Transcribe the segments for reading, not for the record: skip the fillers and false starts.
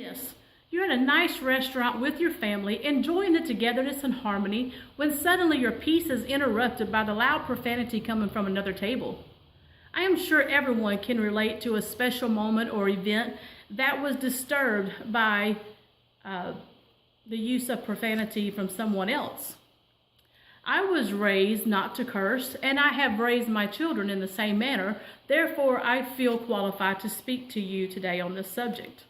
Yes, you're at a nice restaurant with your family, enjoying the togetherness and harmony, when suddenly your peace is interrupted by the loud profanity coming from another table. I am sure everyone can relate to a special moment or event that was disturbed by the use of profanity from someone else. I was raised not to curse, and I have raised my children in the same manner. Therefore, I feel qualified to speak to you today on this subject.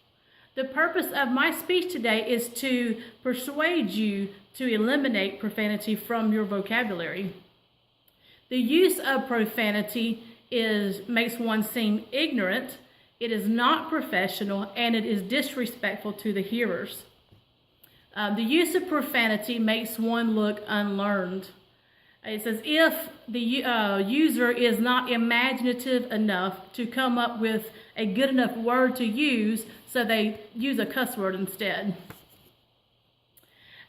The purpose of my speech today is to persuade you to eliminate profanity from your vocabulary. The use of profanity makes one seem ignorant, it is not professional, and it is disrespectful to the hearers. The use of profanity makes one look unlearned. It's as if the user is not imaginative enough to come up with a good enough word to use, so they use a cuss word instead.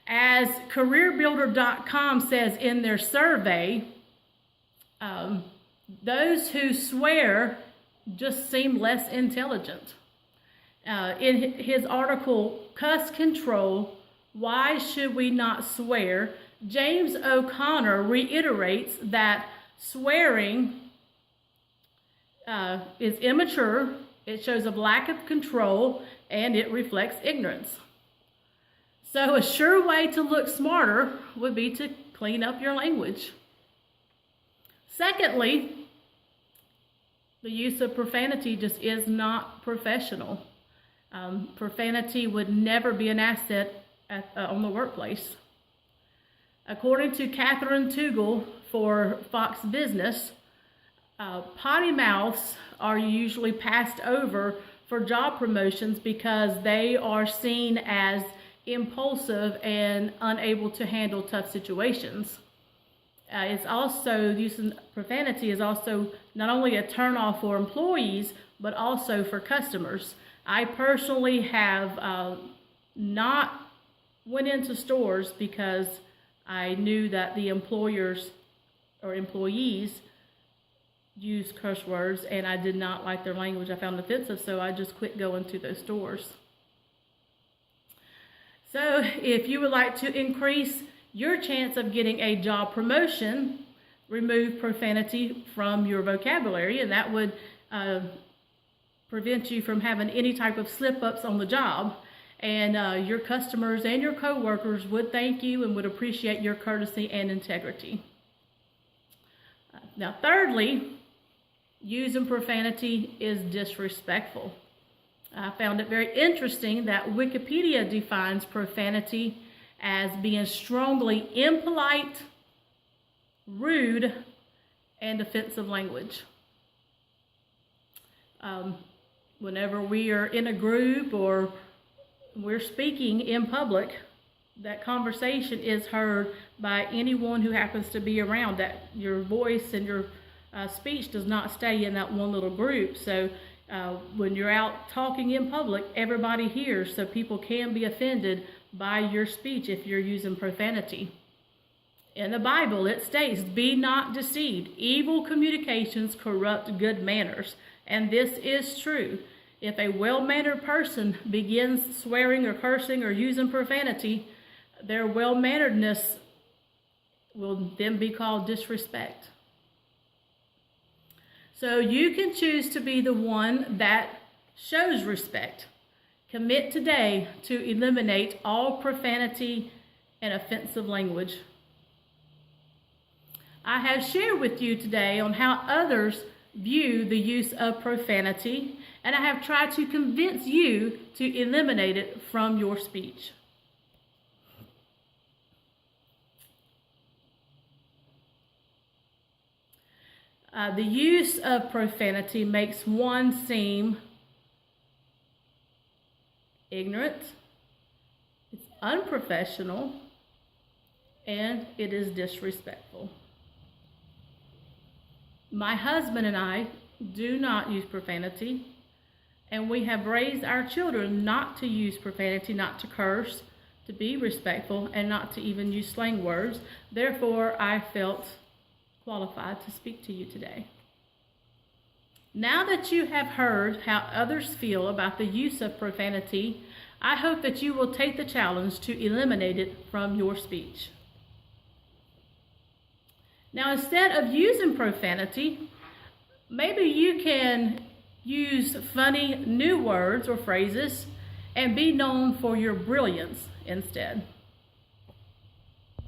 As CareerBuilder.com says in their survey, those who swear just seem less intelligent. In his article, Cuss Control, Why Should We Not Swear?, James O'Connor reiterates that swearing is immature, it shows a lack of control, and it reflects ignorance. So a sure way to look smarter would be to clean up your language. Secondly, the use of profanity just is not professional. Profanity would never be an asset on the workplace. According to Catherine Tugel for Fox Business, potty mouths are usually passed over for job promotions because they are seen as impulsive and unable to handle tough situations. It's also, using profanity is also not only a turnoff for employees, but also for customers. I personally have not went into stores because I knew that the employers or employees use curse words, and I did not like their language. I found offensive, so I just quit going to those stores. So if you would like to increase your chance of getting a job promotion, remove profanity from your vocabulary, and that would prevent you from having any type of slip-ups on the job. And your customers and your co-workers would thank you and would appreciate your courtesy and integrity. Now, thirdly, using profanity is disrespectful. I found it very interesting that Wikipedia defines profanity as being strongly impolite, rude, and offensive language. Whenever we are in a group or we're speaking in public, that conversation is heard by anyone who happens to be around. That your voice and your speech does not stay in that one little group. So when you're out talking in public, everybody hears, so people can be offended by your speech if you're using profanity. In the Bible, it states, "Be not deceived. Evil communications corrupt good manners." And this is true. If a well-mannered person begins swearing or cursing or using profanity, their well-manneredness will then be called disrespect. So you can choose to be the one that shows respect. Commit today to eliminate all profanity and offensive language. I have shared with you today on how others view the use of profanity, and I have tried to convince you to eliminate it from your speech. The use of profanity makes one seem ignorant, it's unprofessional, and it is disrespectful. My husband and I do not use profanity, and we have raised our children not to use profanity, not to curse, to be respectful, and not to even use slang words. Therefore, I felt qualified to speak to you today. Now that you have heard how others feel about the use of profanity, I hope that you will take the challenge to eliminate it from your speech. Now, instead of using profanity, maybe you can use funny new words or phrases and be known for your brilliance instead.